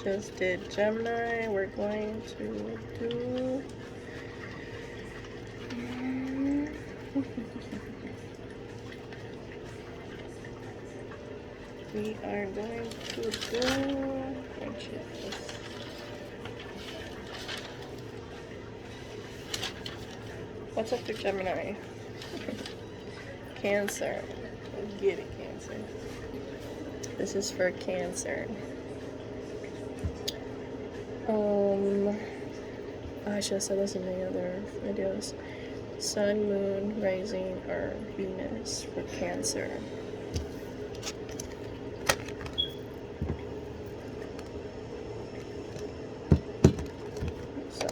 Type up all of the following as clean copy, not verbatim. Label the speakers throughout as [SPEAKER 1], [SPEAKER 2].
[SPEAKER 1] just did Gemini. We're going to do we are going to do what's up to Gemini? Cancer. Get it, Cancer. This is for Cancer. I should have said this in the other videos. Sun, Moon, Rising, or Venus for Cancer. So,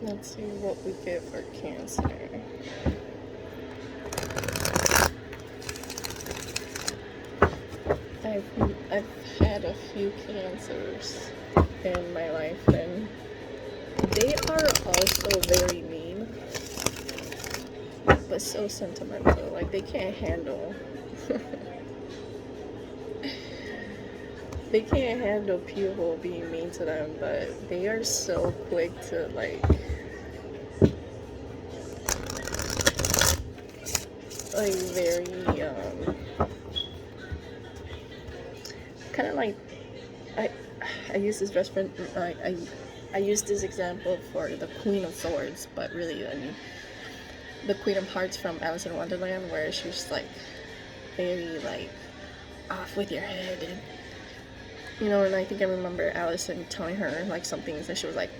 [SPEAKER 1] let's see what we get for Cancer. I've had a few Cancers in my life, and they are also very mean, but so sentimental. Like, they can't handle they can't handle people being mean to them, but they are so quick to like very kind of like I use this reference. I use this example for the Queen of Swords, but really, I mean, the Queen of Hearts from Alice in Wonderland, where she's like very like off with your head, and you know. And I think I remember Allison telling her like some things, and she was like,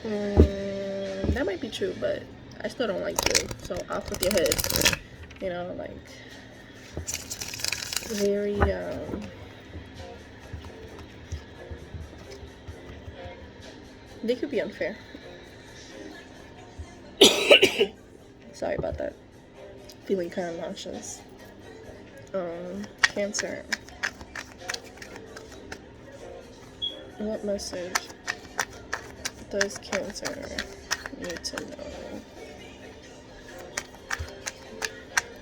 [SPEAKER 1] "That might be true, but I still don't like you. So off with your head." You know, like very they could be unfair. Sorry about that. Feeling kind of nauseous. Cancer. What message does Cancer need to know?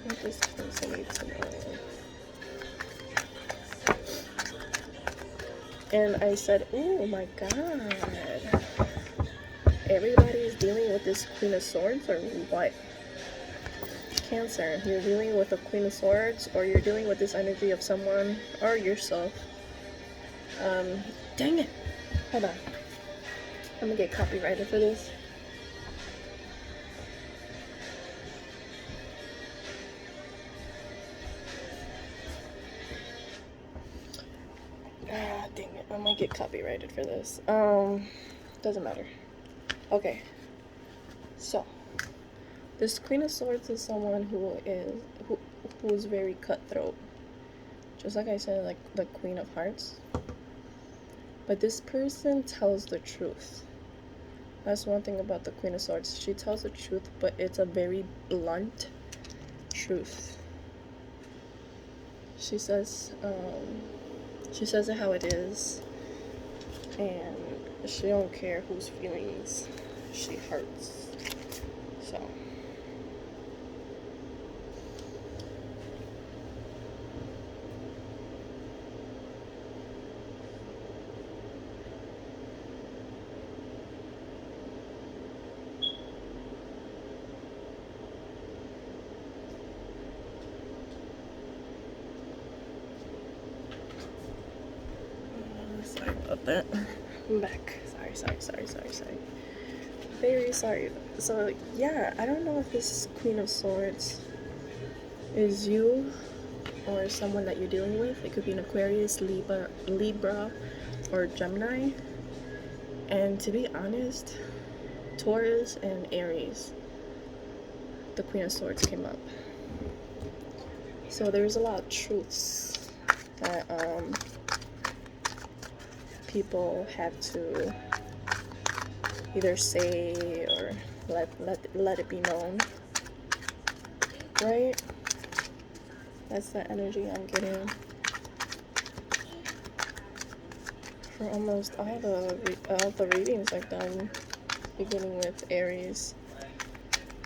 [SPEAKER 1] What does Cancer need to know? And I said, oh my god. Everybody is dealing with this Queen of Swords, or what? Cancer, you're dealing with a Queen of Swords, or you're dealing with this energy of someone or yourself. Dang it. Hold on. I'm gonna get copyrighted for this. Dang it. I might get copyrighted for this. Doesn't matter. Okay. So, this Queen of Swords is someone who is very cutthroat. Just like I said, like the Queen of Hearts. But this person tells the truth. That's one thing about the Queen of Swords. She tells the truth, but it's a very blunt truth. She says it how it is, and she don't care whose feelings she hurts. So sorry about that. I'm back. Sorry. Very sorry. So yeah, I don't know if this Queen of Swords is you or someone that you're dealing with. It could be an Aquarius, Libra, or Gemini. And to be honest, Taurus and Aries, the Queen of Swords came up. So there's a lot of truths that people have to either say or let it be known, right? That's the energy I'm getting for almost all the readings I've done, beginning with Aries.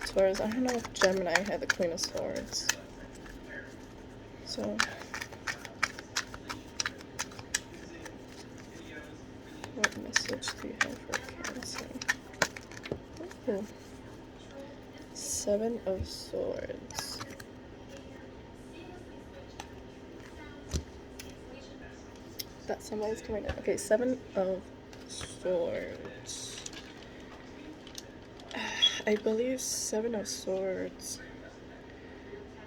[SPEAKER 1] Taurus, I don't know if Gemini had the Queen of Swords. So What message do you have for Cancer? Oh. Seven of Swords. That somebody's coming in. Okay, Seven of Swords. I believe Seven of Swords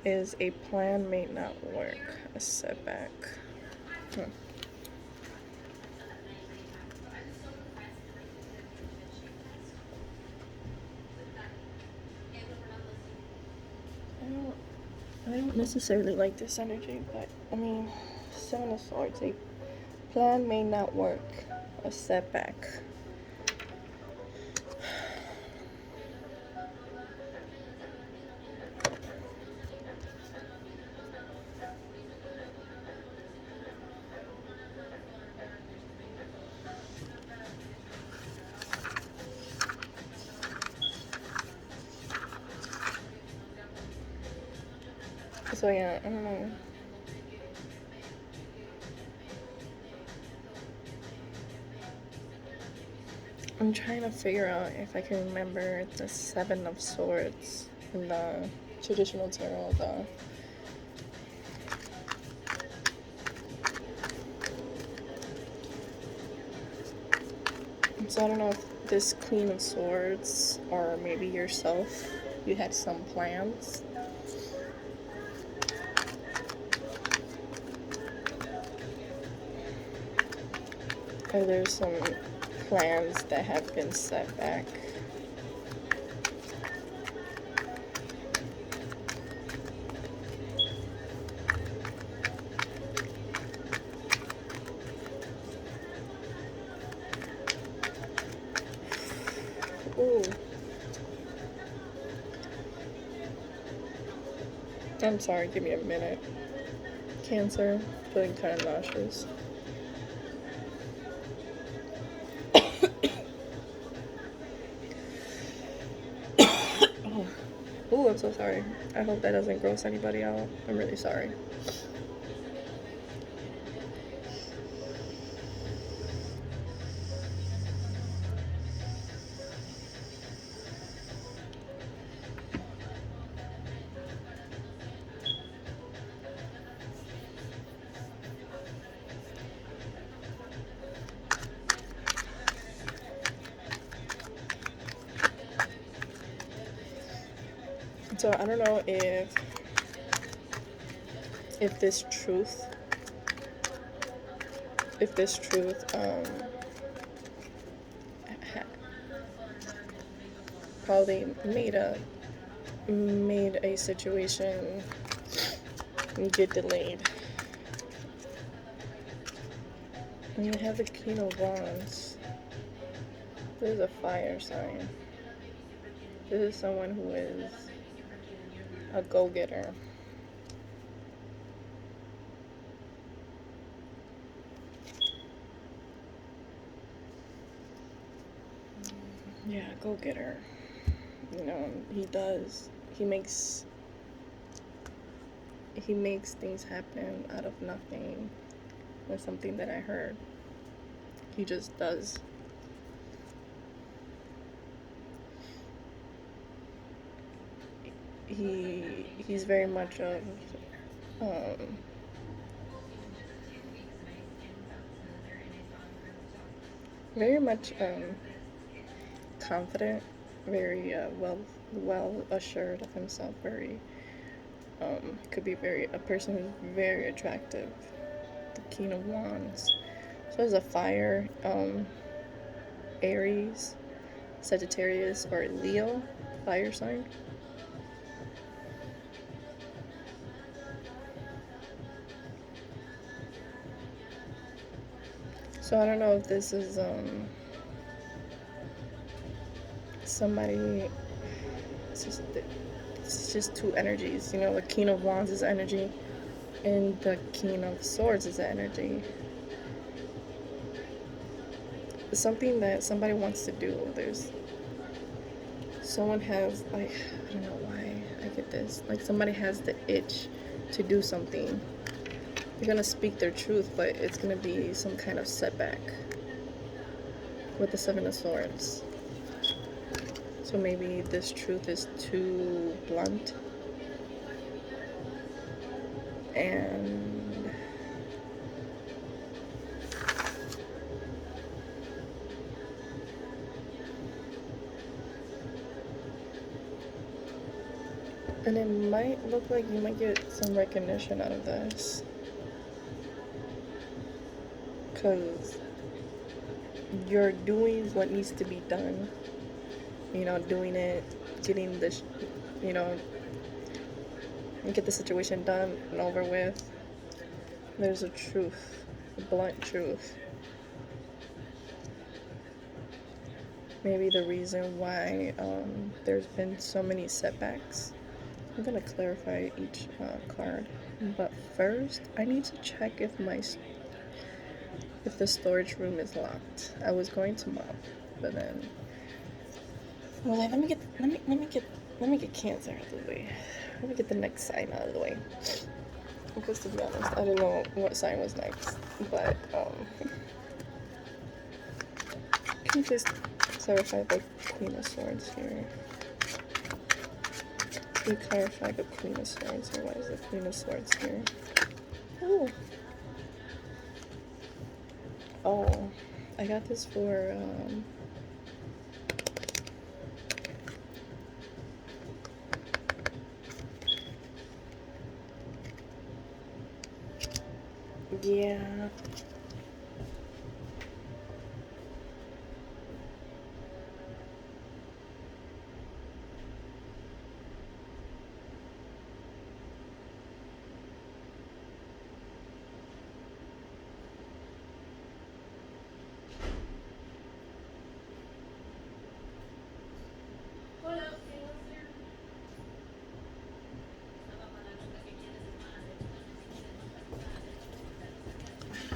[SPEAKER 1] is a plan may not work, a setback. I don't necessarily like this energy, but I mean, Seven of Swords, a plan may not work, a setback. So yeah, I don't know. I'm trying to figure out if I can remember the Seven of Swords in the traditional tarot. So I don't know if this Queen of Swords or maybe yourself, you had some plans. Or there's some plans that have been set back. Ooh. I'm sorry, give me a minute. Cancer, feeling kind of nauseous. Oh, I'm so sorry. I hope that doesn't gross anybody out. I'm really sorry. So I don't know if this truth probably made a situation get delayed. And you have the King of Wands. This is a fire sign. This is someone who is a go-getter. Yeah, go-getter. You know, he makes things happen out of nothing. That's something that I heard. He just does. He's very much of very much confident, very well assured of himself, very could be a person who's very attractive. The King of Wands. So as a fire, Aries, Sagittarius, or Leo, fire sign. So I don't know if this is somebody. It's just two energies. You know, the King of Wands is energy, and the King of Swords is energy. It's something that somebody wants to do. Someone has, like, I don't know why I get this. Like, somebody has the itch to do something. They're gonna speak their truth, but it's gonna be some kind of setback. with the Seven of Swords. So maybe this truth is too blunt. And it might look like you might get some recognition out of this. Because you're doing what needs to be done. You know, doing it, getting this, you know, get the situation done and over with. There's a truth, a blunt truth. Maybe the reason why there's been so many setbacks. I'm gonna clarify each card, but first I need to check if the storage room is locked. I was going to mop, but then well, let me get Cancer out of the way. Let me get the next sign out of the way. Because to be honest, I didn't know what sign was next. But can you please clarify the Queen of Swords here? Can you clarify the Queen of Swords here? Why is the Queen of Swords here? Oh. Oh. I got this for yeah.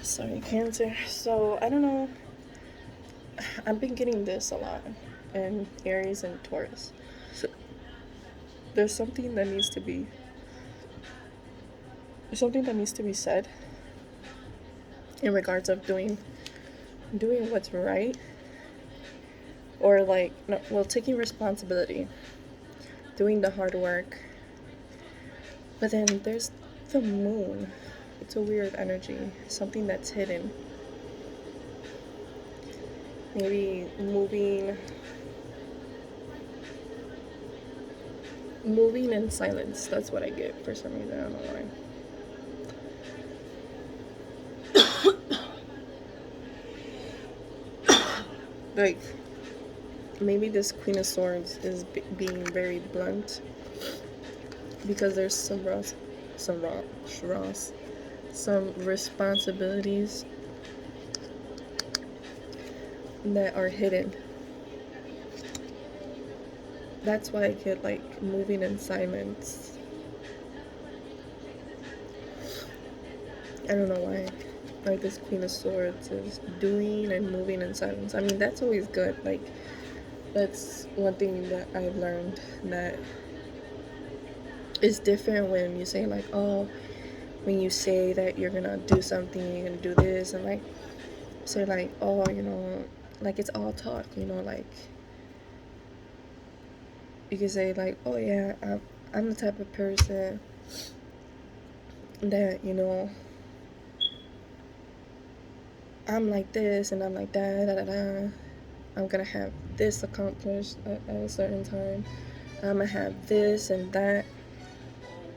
[SPEAKER 1] Sorry, Cancer. So, I don't know. I've been getting this a lot in Aries and Taurus. So, there's something that needs to be said in regards of doing what's right, or like no, well, taking responsibility, doing the hard work. But then there's the moon. It's a weird energy, something that's hidden. Maybe moving in silence. That's what I get for some reason. I don't know why. Like, maybe this Queen of Swords is being very blunt because there's some responsibilities that are hidden. That's why I get like moving in silence. I don't know why. Like this Queen of Swords is doing and moving in silence. I mean, that's always good. Like, that's one thing that I've learned, that it's different when you say like, oh, when you say that you're gonna do something, you're gonna do this, and like say like, oh, you know, like it's all talk, you know, like you can say like, oh yeah, I'm the type of person that, you know, I'm like this and I'm like that, da, da, da. I'm gonna have this accomplished at a certain time. I'm gonna have this and that,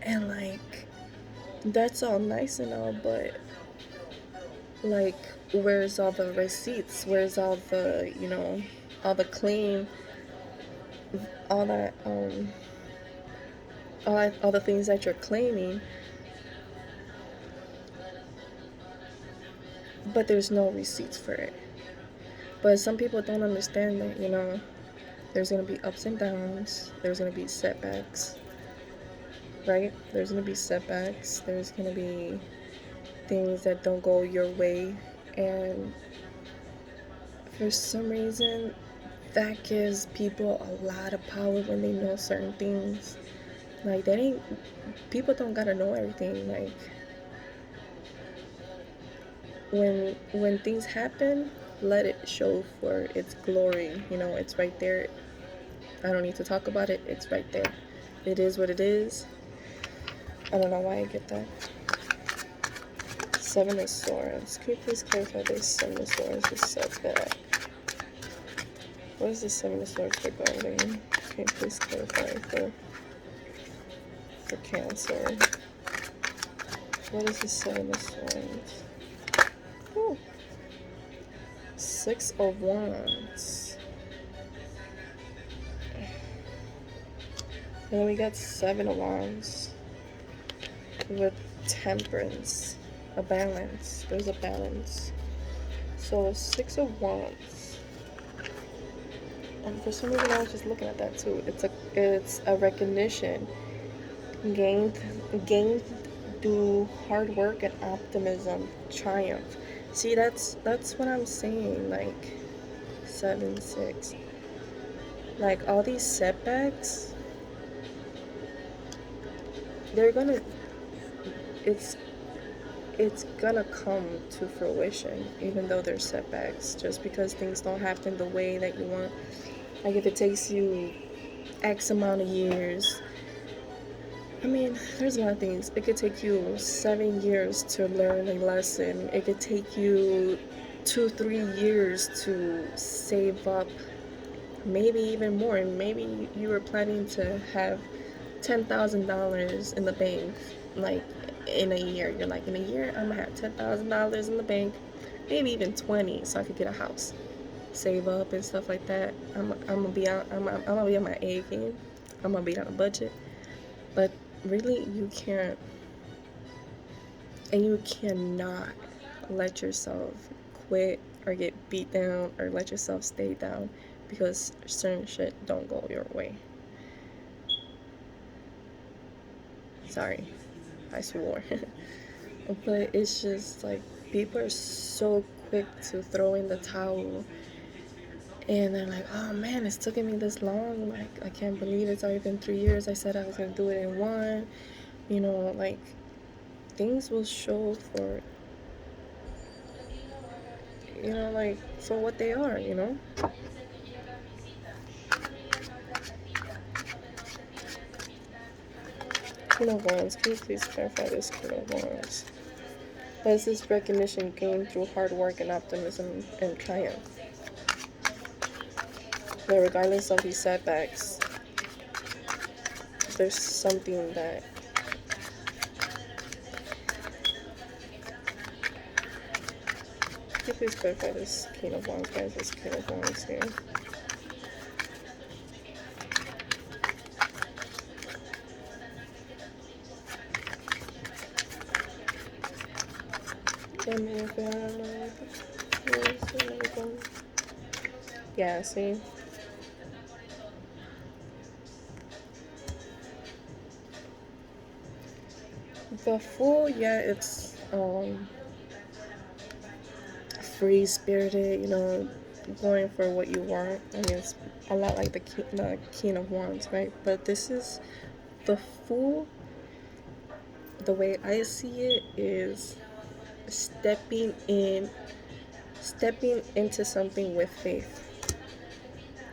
[SPEAKER 1] and like that's all nice and all, but like, where's all the receipts? Where's all the, you know, all the claim, all that all the things that you're claiming, but there's no receipts for it. But some people don't understand that, you know, there's gonna be ups and downs, there's gonna be setbacks, right? There's gonna be setbacks, there's gonna be things that don't go your way, and for some reason that gives people a lot of power when they know certain things. Like, people don't gotta know everything. Like, when things happen, let it show for its glory. You know, it's right there. I don't need to talk about it. It's right there. It is what it is. I don't know why I get that. Seven of Swords. Can you please clarify this Seven of Swords is setback? What is the Seven of Swords regarding? Can you please clarify for Cancer? What is the Seven of Swords? Ooh. Six of Wands. And then we got Seven of Wands with Temperance. A balance. There's a balance. So Six of Wands. And for some reason I was just looking at that too. It's a recognition gained through hard work and optimism, triumph. See, that's what I'm saying. Like 7, 6. Like all these setbacks, they're gonna. It's gonna come to fruition, even though there's setbacks. Just because things don't happen the way that you want. Like if it takes you X amount of years. I mean, there's a lot of things. It could take you 7 years to learn a lesson. It could take you 2, 3 years to save up, maybe even more. And maybe you were planning to have $10,000 in the bank, like in a year. You're like, in a year, I'm gonna have $10,000 in the bank, maybe even 20, so I could get a house, save up and stuff like that. I'm gonna be on my A game. I'm gonna be on a budget, but really, you can't, and you cannot let yourself quit or get beat down or let yourself stay down because certain shit don't go your way. Sorry, I swore. But it's just like people are so quick to throw in the towel, and they're like, oh man, it's taken me this long. Like, I can't believe it's already been 3 years. I said I was gonna do it in one. You know, like, things will show for, you know, like, for what they are, you know? Queen of Wands, can you please clarify this Queen of Wands? What is this recognition gained through hard work and optimism and triumph? But regardless of these setbacks, there's something that can you please clarify this King of Wands, guys? This King of Wands here. Yeah, see? The Fool, yeah, it's free spirited, you know, going for what you want. I mean, it's a lot like the King of Wands, right? But this is the Fool. The way I see it is stepping into something with faith,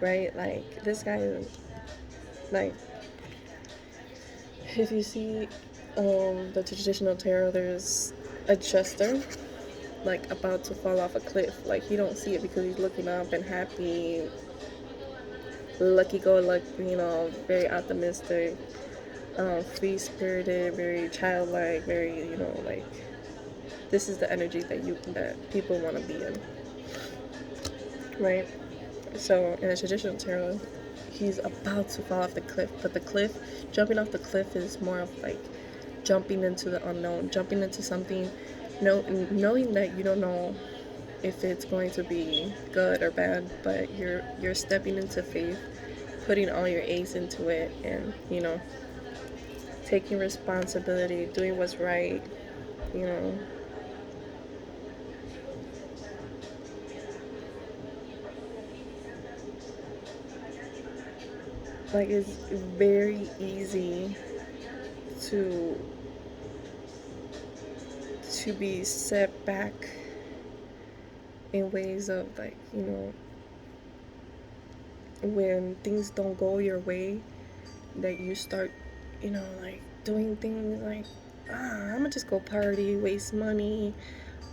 [SPEAKER 1] right? Like this guy is like, if you see the traditional tarot, there's a jester like about to fall off a cliff. Like you don't see it because he's looking up and happy, lucky-go-lucky, you know, very optimistic, free-spirited, very childlike, very, you know, like this is the energy that people want to be in, right? So in the traditional tarot, he's about to fall off the cliff, but jumping off the cliff is more of like jumping into the unknown, jumping into something, knowing that you don't know if it's going to be good or bad, but you're stepping into faith, putting all your eggs into it, and you know, taking responsibility, doing what's right, you know. Like it's very easy to be set back in ways of like, when things don't go your way, that you start, like doing things like, I'm gonna just go party, waste money,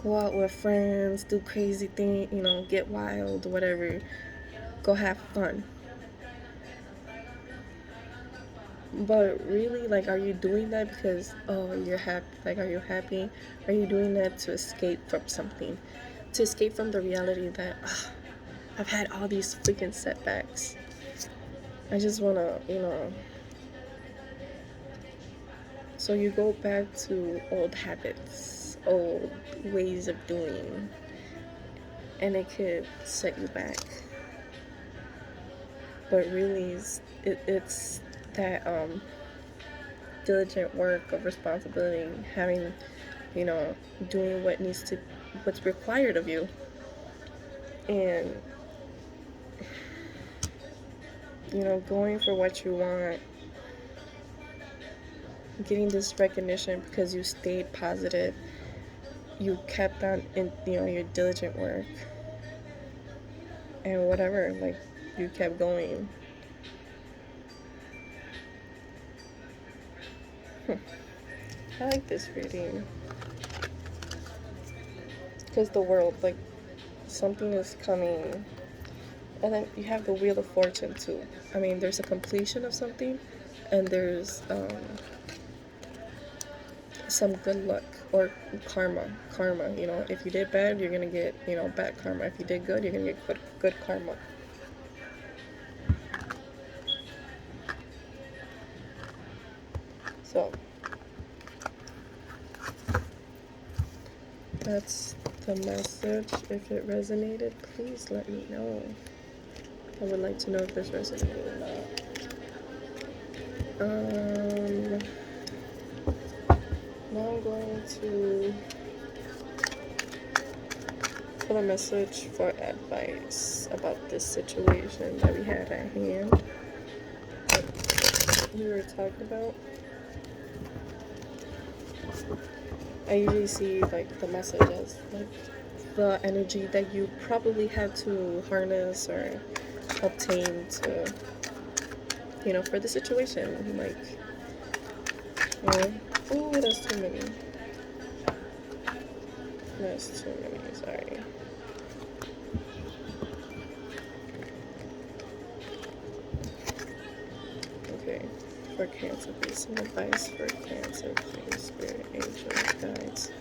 [SPEAKER 1] go out with friends, do crazy things, get wild, whatever, go have fun. But really, like, are you doing that because, oh, you're happy? Like, are you happy? Are you doing that to escape from something? To escape from the reality that, I've had all these freaking setbacks. I just wanna, So you go back to old habits, old ways of doing, and it could set you back. But really, it's that diligent work of responsibility, having, doing what's required of you, and going for what you want, getting this recognition because you stayed positive, you kept on in your diligent work, and whatever, like, you kept going. I like this reading because the world, like, something is coming, and then you have the Wheel of Fortune too. I mean, there's a completion of something, and there's some good luck or karma. If you did bad, you're gonna get bad karma. If you did good, you're gonna get good karma. So that's the message. If it resonated, please let me know. I would like to know if this resonated or not. Now I'm going to put a message for advice about this situation that we had at hand. We were talking about. I usually see like the message as like the energy that you probably had to harness or obtain to, for the situation. Like, oh, that's too many. That's too many, sorry. Okay, for Cancer, please, some advice for Cancer, please, Spirit, Angels, Guides.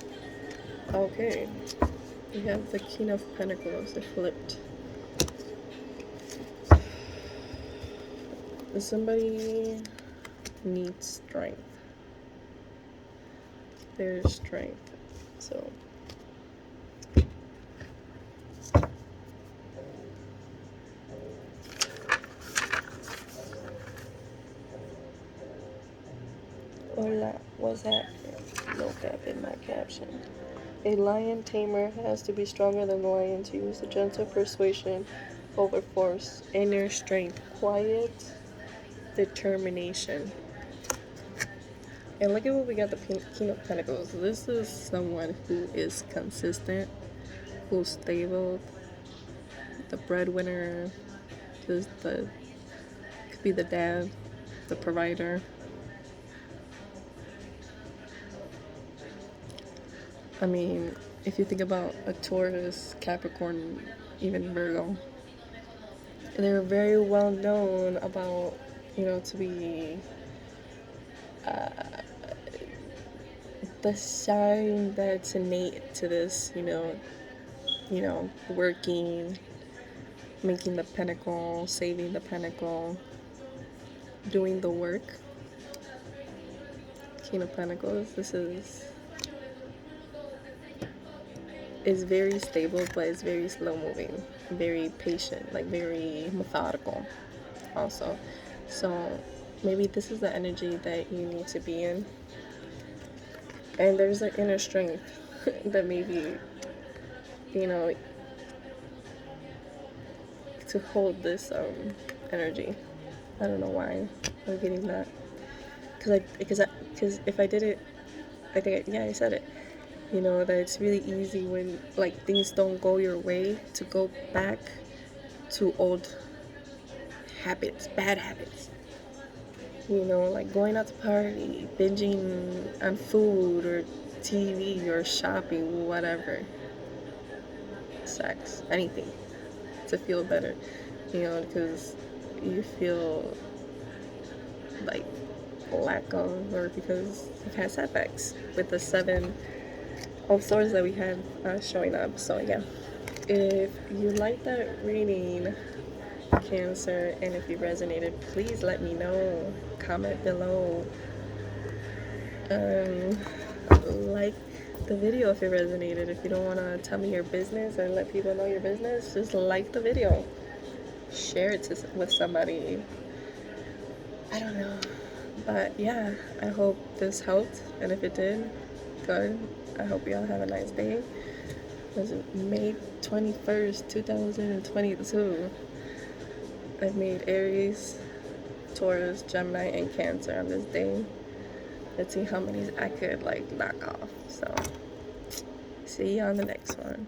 [SPEAKER 1] Okay, we have the King of Pentacles, it flipped. Somebody needs strength. There's strength, so hola, what's happening? No cap in my caption. A lion tamer has to be stronger than the lion to use the gentle persuasion over force, inner strength, quiet determination. And look at what we got, the King of Pentacles. This is someone who is consistent, who's stable, the breadwinner, could be the dad, the provider. I mean, if you think about a Taurus, Capricorn, even Virgo, they're very well known about, to be the sign that's innate to this, working, making the pentacle, saving the pentacle, doing the work. King of Pentacles, this is very stable, but it's very slow moving, very patient, like very methodical also. So maybe this is the energy that you need to be in. And there's an inner strength that maybe, to hold this energy. I don't know why I'm getting that. Because if I did it, I think, I said it. You know, that it's really easy when like things don't go your way to go back to old habits, bad habits. You know, like going out to party, binging on food or TV or shopping, whatever. Sex, anything to feel better. You know, because you feel like lack of, or because you've had setbacks with the 7 of Swords that we had showing up. So yeah, if you like that reading, Cancer, and if you resonated, please let me know. Comment below. Like the video if it resonated. If you don't want to tell me your business or let people know your business, just like the video. Share it with somebody. I don't know. But yeah, I hope this helped. And if it did, good. I hope y'all have a nice day. It was May 21st, 2022. I've made Aries, Taurus, Gemini, and Cancer on this day. Let's see how many I could like knock off. So see you on the next one.